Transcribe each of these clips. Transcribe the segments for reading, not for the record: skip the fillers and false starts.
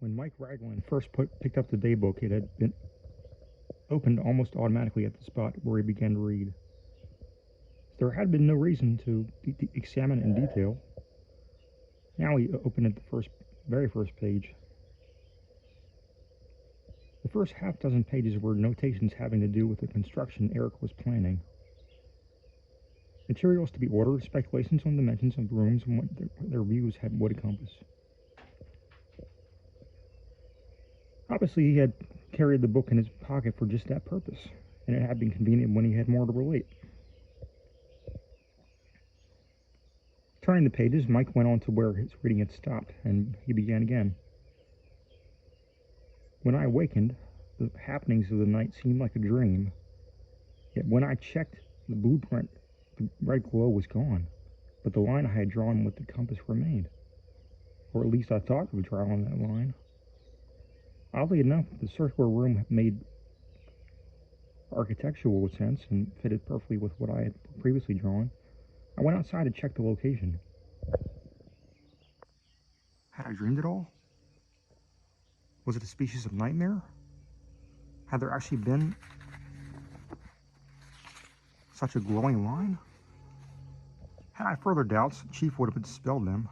When Mike Ragland first picked up the daybook, it had been opened almost automatically at the spot where he began to read. There had been no reason to examine it in detail. Now he opened at the very first page. The first half dozen pages were notations having to do with the construction Erik was planning. Materials to be ordered, speculations on dimensions of rooms and what their views would encompass. Obviously, he had carried the book in his pocket for just that purpose, and it had been convenient when he had more to relate. Turning the pages, Mike went on to where his reading had stopped, and he began again. When I awakened, the happenings of the night seemed like a dream. Yet when I checked the blueprint, the red glow was gone, but the line I had drawn with the compass remained. Or at least I thought of drawing that line. Oddly enough, the circular room made architectural sense and fitted perfectly with what I had previously drawn. I went outside to check the location. Had I dreamed it all? Was it a species of nightmare? Had there actually been such a glowing line? Had I further doubts, Chief would have dispelled them,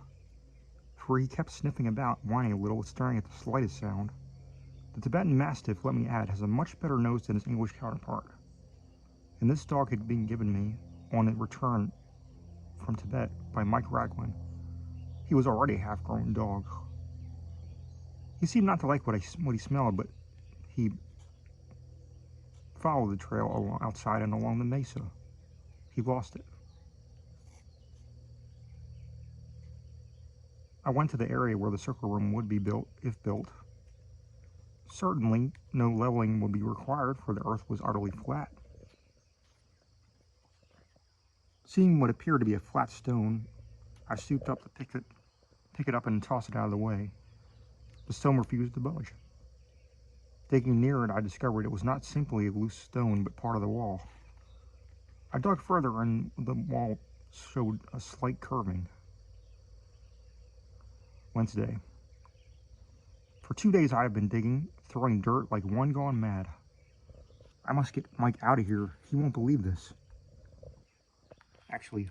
for he kept sniffing about, whining a little, staring at the slightest sound. The Tibetan Mastiff, let me add, has a much better nose than his English counterpart, and this dog had been given me on a return from Tibet by Mike Ragland. He was already a half-grown dog. He seemed not to like what he smelled, but he followed the trail outside and along the mesa. He lost it. I went to the area where the circle room would be built, if built. Certainly, no leveling would be required, for the earth was utterly flat. Seeing what appeared to be a flat stone, I stooped up to pick it up and toss it out of the way. The stone refused to budge. Digging near it, I discovered it was not simply a loose stone, but part of the wall. I dug further, and the wall showed a slight curving. Wednesday. For 2 days I have been digging, throwing dirt like one gone mad. I must get Mike out of here. He won't believe this. Actually,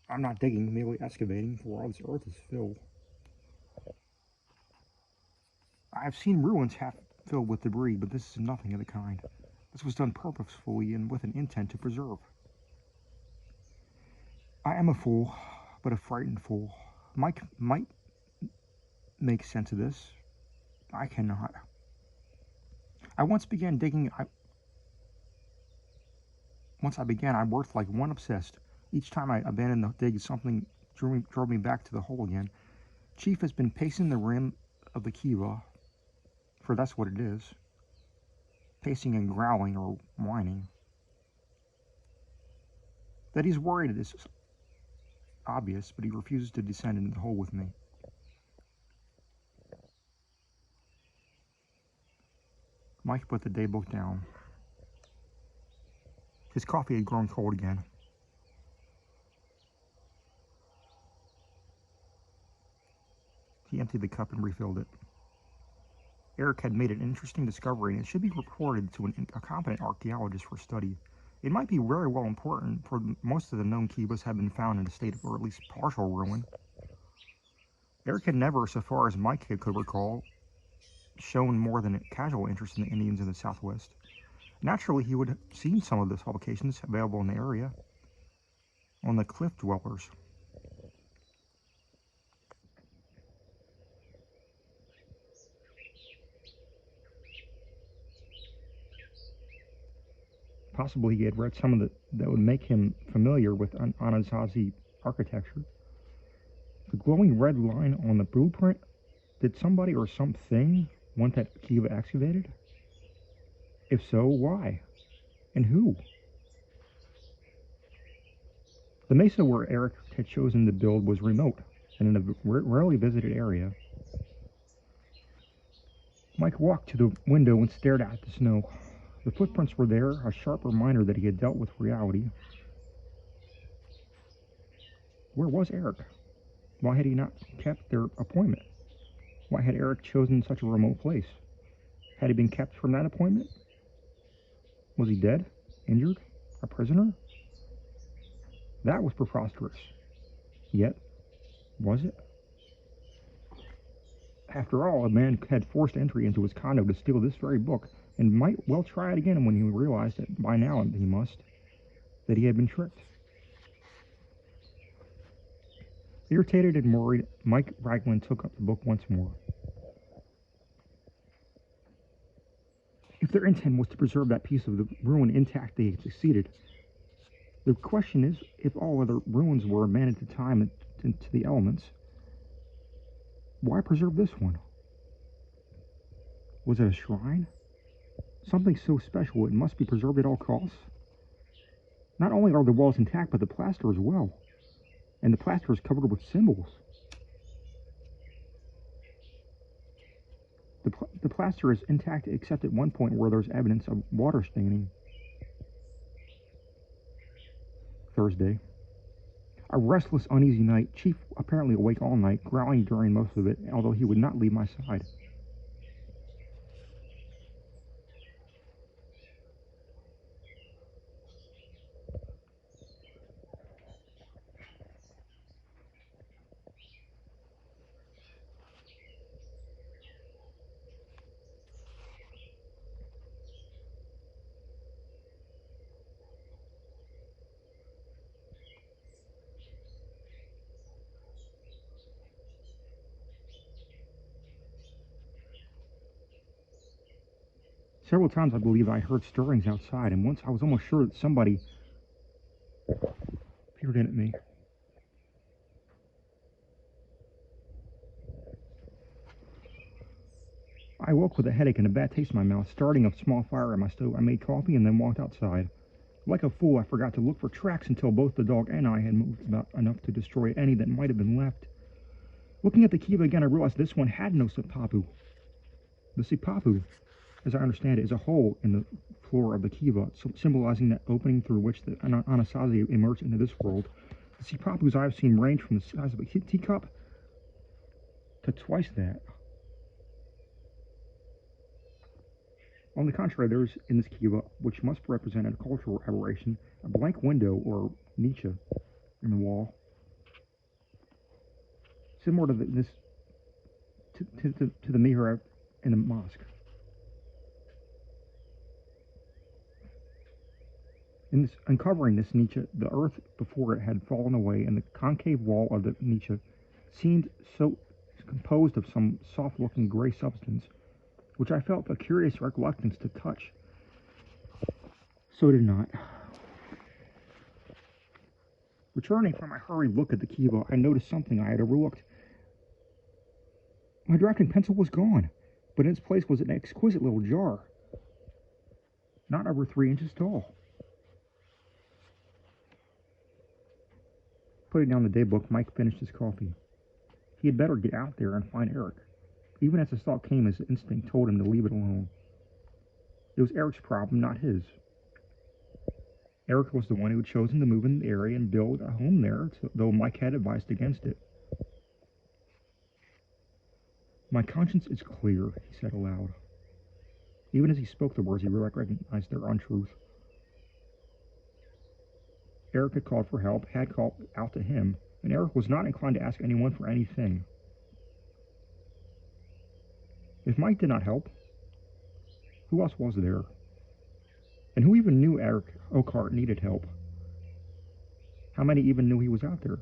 I'm not digging, merely excavating, for all this earth is filled. I have seen ruins half filled with debris, but this is nothing of the kind. This was done purposefully and with an intent to preserve. I am a fool, but a frightened fool. Mike might make sense of this. I cannot. Once I began, I worked like one obsessed. Each time I abandoned the dig, something drove me back to the hole again. Chief has been pacing the rim of the kiva, for that's what it is. Pacing and growling or whining. That he's worried is obvious, but he refuses to descend into the hole with me. Mike put the daybook down. His coffee had grown cold again. He emptied the cup and refilled it. Erik had made an interesting discovery, and it should be reported to a competent archaeologist for study. It might be very well important, for most of the known kivas have been found in a state of, or at least partial ruin. Erik had never, so far as Mike could recall, shown more than a casual interest in the Indians in the Southwest. Naturally, he would have seen some of those publications available in the area on the cliff dwellers. Possibly he had read some of that would make him familiar with Anasazi architecture. The glowing red line on the blueprint, did somebody or something want that kiva excavated? If so, why? And who? The mesa where Erik had chosen to build was remote and in a rarely visited area. Mike walked to the window and stared at the snow. The footprints were there, a sharp reminder that he had dealt with reality. Where was Erik? Why had he not kept their appointment? Why had Erik chosen such a remote place? Had he been kept from that appointment? Was he dead? Injured? A prisoner? That was preposterous. Yet, was it? After all, a man had forced entry into his condo to steal this very book, and might well try it again when he realized that by now he must, that he had been tricked. Irritated and worried, Mike Raglan took up the book once more. If their intent was to preserve that piece of the ruin intact, they had succeeded. The question is, if all other ruins were abandoned to time and to the elements, why preserve this one? Was it a shrine? Something so special it must be preserved at all costs? Not only are the walls intact, but the plaster as well. And the plaster is covered with symbols. The plaster is intact except at one point where there's evidence of water staining. Thursday. A restless, uneasy night. Chief apparently awake all night, growling during most of it, although he would not leave my side. Several times I believe I heard stirrings outside, and once I was almost sure that somebody peered in at me. I woke with a headache and a bad taste in my mouth. Starting a small fire at my stove, I made coffee and then walked outside. Like a fool, I forgot to look for tracks until both the dog and I had moved about enough to destroy any that might have been left. Looking at the kiva again, I realized this one had no sipapu. The sipapu, as I understand it, is a hole in the floor of the kiva, symbolizing that opening through which the Anasazi emerged into this world. The sipapus I've seen range from the size of a teacup to twice that. On the contrary, there is in this kiva, which must represent a cultural aberration, a blank window or niche in the wall, similar to the mihrab in the mosque. In this uncovering this niche, the earth before it had fallen away, and the concave wall of the niche seemed so composed of some soft-looking gray substance, which I felt a curious reluctance to touch. So did not. Returning from my hurried look at the kiva, I noticed something I had overlooked. My drafting pencil was gone, but in its place was an exquisite little jar, not over 3 inches tall. Putting down the daybook, Mike finished his coffee. He had better get out there and find Erik. Even as his thought came, his instinct told him to leave it alone. It was Erik's problem, not his. Erik was the one who had chosen to move in the area and build a home there, though Mike had advised against it. My conscience is clear, he said aloud. Even as he spoke the words, he recognized their untruth. Erik had called for help, had called out to him, and Erik was not inclined to ask anyone for anything. If Mike did not help, who else was there? And who even knew Erik Oakart needed help? How many even knew he was out there?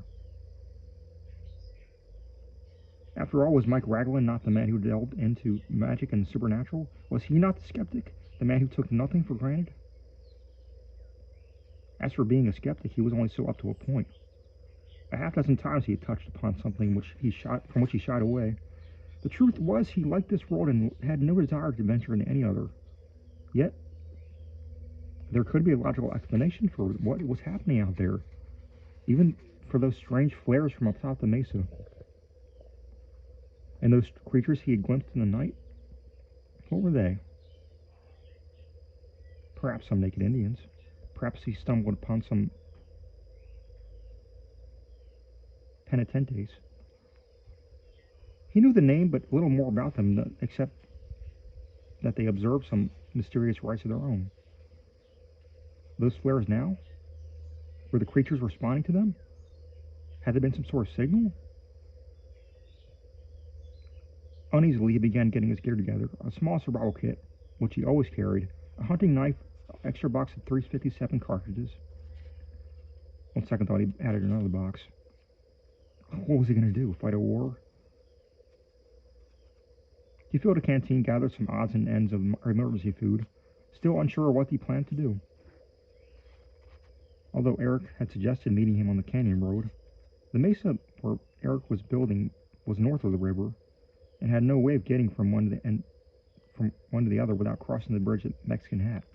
After all, was Mike Raglan not the man who delved into magic and supernatural? Was he not the skeptic, the man who took nothing for granted? As for being a skeptic, he was only so up to a point. A half dozen times he had touched upon something from which he shied away. The truth was he liked this world and had no desire to venture into any other. Yet, there could be a logical explanation for what was happening out there, even for those strange flares from up top the Mesa. And those creatures he had glimpsed in the night, what were they? Perhaps some naked Indians. Perhaps he stumbled upon some penitentes. He knew the name, but little more about them, except that they observed some mysterious rites of their own. Those flares now? Were the creatures responding to them? Had there been some sort of signal? Uneasily, he began getting his gear together. A small survival kit, which he always carried, a hunting knife, an extra box of 357 cartridges. On second thought, he added another box. What was he going to do? Fight a war? He filled a canteen, gathered some odds and ends of emergency food, still unsure what he planned to do. Although Erik had suggested meeting him on the canyon road, the mesa where Erik was building was north of the river and had no way of getting from one to the other without crossing the bridge at Mexican Hat.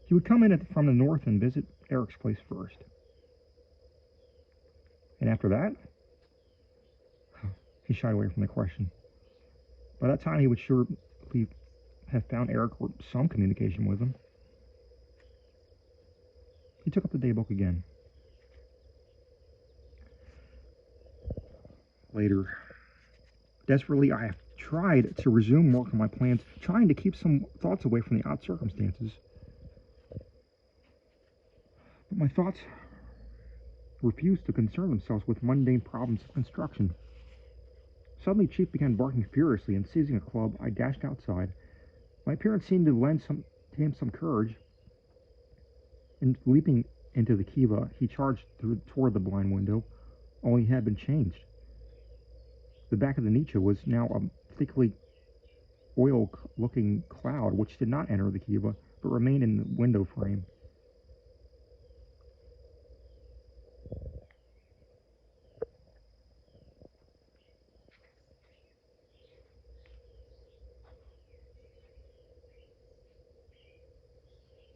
He would come in from the north and visit Erik's place first. And after that? He shied away from the question. By that time, he would surely have found Erik or some communication with him. He took up the daybook again. Later. Desperately, I have tried to resume work on my plans, trying to keep some thoughts away from the odd circumstances. But my thoughts refused to concern themselves with mundane problems of construction. Suddenly, Chief began barking furiously, and seizing a club, I dashed outside. My appearance seemed to lend him some courage, and leaping into the kiva, he charged toward the blind window. Only had been changed. The back of the niche was now a thickly oil-looking cloud, which did not enter the kiva, but remained in the window frame.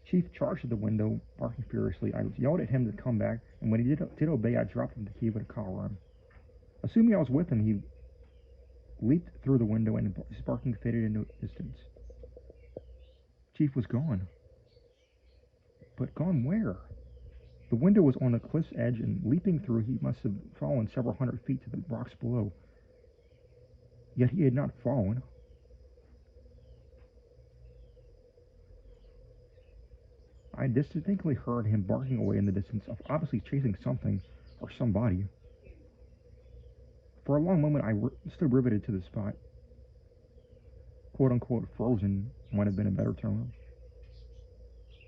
Chief charged at the window, barking furiously. I yelled at him to come back, and when he did obey, I dropped into the kiva to collar him. Assuming I was with him, he leaped through the window, and his barking faded into distance. Chief was gone. But gone where? The window was on the cliff's edge, and leaping through, he must have fallen several hundred feet to the rocks below. Yet he had not fallen. I distinctly heard him barking away in the distance, obviously chasing something or somebody. For a long moment, I stood riveted to the spot. Quote-unquote frozen might have been a better term.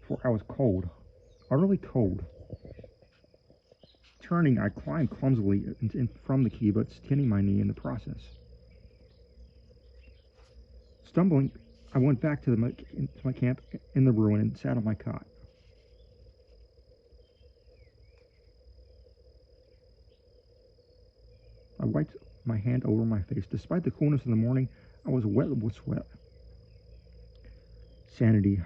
For I was cold, utterly cold. Turning, I climbed clumsily from the kiva, skinning my knee in the process. Stumbling, I went back to my camp in the ruin and sat on my cot. I wiped my hand over my face. Despite the coolness of the morning, I was wet with sweat. Sanity.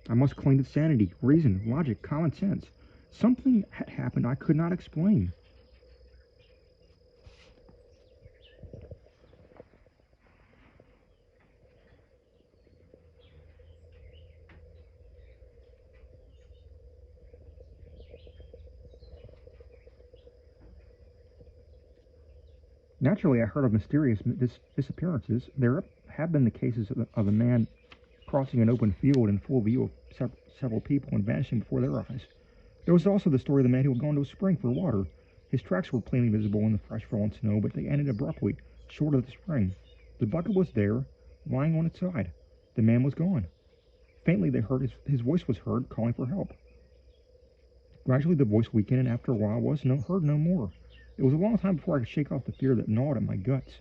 I must cling to sanity, reason, logic, common sense. Something had happened I could not explain. Naturally, I heard of mysterious disappearances. There have been the cases of a man crossing an open field in full view of several people and vanishing before their eyes. There was also the story of the man who had gone to a spring for water. His tracks were plainly visible in the fresh fallen snow, but they ended abruptly, short of the spring. The bucket was there, lying on its side. The man was gone. Faintly, they heard his voice was heard, calling for help. Gradually, the voice weakened, and after a while was heard no more. It was a long time before I could shake off the fear that gnawed at my guts.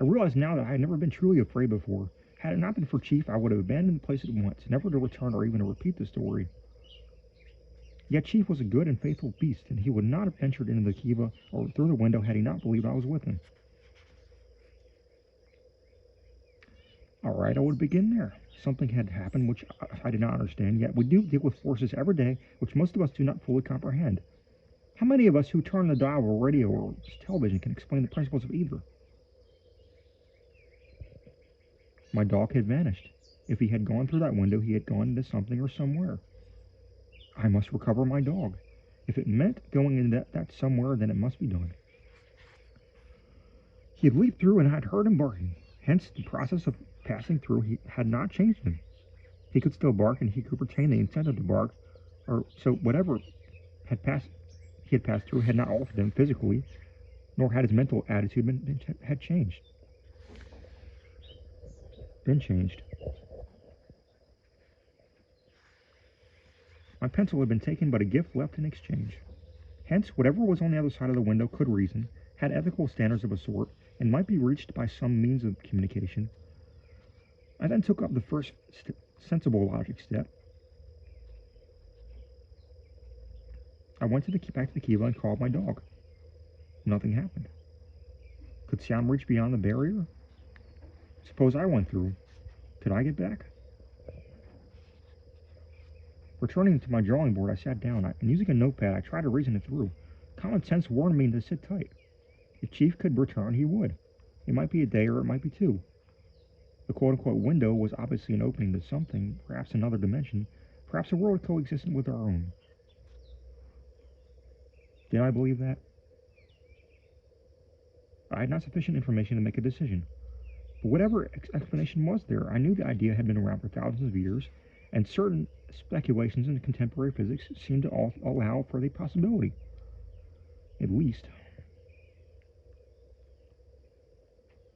I realized now that I had never been truly afraid before. Had it not been for Chief, I would have abandoned the place at once, never to return or even to repeat the story. Yet Chief was a good and faithful beast, and he would not have ventured into the kiva or through the window had he not believed I was with him. All right, I would begin there. Something had happened which I did not understand, yet we do deal with forces every day which most of us do not fully comprehend. How many of us who turn the dial of a radio or television can explain the principles of either? My dog had vanished. If he had gone through that window, he had gone into something or somewhere. I must recover my dog. If it meant going into that somewhere, then it must be done. He had leaped through and had heard him barking. Hence, the process of passing through had not changed him. He could still bark, and he could retain the incentive to bark, or so whatever had passed he had passed through had not altered him physically, nor had his mental attitude had changed. Been changed. My pencil had been taken, but a gift left in exchange. Hence, whatever was on the other side of the window could reason, had ethical standards of a sort, and might be reached by some means of communication. I then took up the first sensible logic step. I went back to the Kiva and called my dog. Nothing happened. Could sound reach beyond the barrier? Suppose I went through. Could I get back? Returning to my drawing board, I sat down, and using a notepad, I tried to reason it through. Common sense warned me to sit tight. If Chief could return, he would. It might be a day or it might be two. The quote-unquote window was obviously an opening to something, perhaps another dimension, perhaps a world coexistent with our own. Did I believe that? I had not sufficient information to make a decision. But whatever explanation was there, I knew the idea had been around for thousands of years, and certain speculations in contemporary physics seemed to allow for the possibility. At least.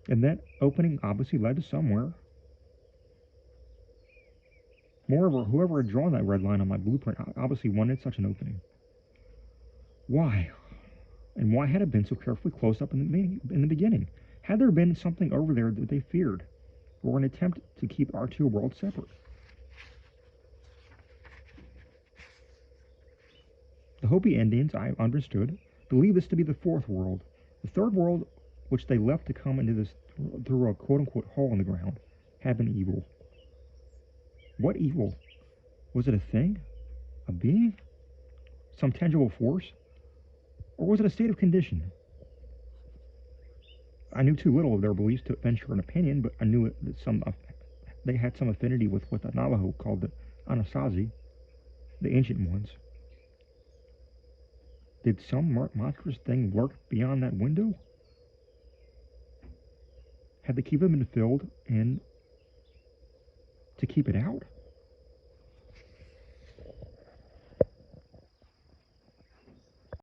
And that opening obviously led to somewhere. Moreover, whoever had drawn that red line on my blueprint obviously wanted such an opening. Why? And why had it been so carefully closed up in the beginning? Had there been something over there that they feared, or an attempt to keep our two worlds separate? The Hopi Indians, I understood, believed this to be the fourth world. The third world, which they left to come into this through a quote-unquote hole in the ground, had been evil. What evil? Was it a thing? A being? Some tangible force? Or was it a state of condition? I knew too little of their beliefs to venture an opinion, but I knew that they had some affinity with what the Navajo called the Anasazi, the ancient ones. Did some monstrous thing lurk beyond that window? Had the Kiva been filled in to keep it out?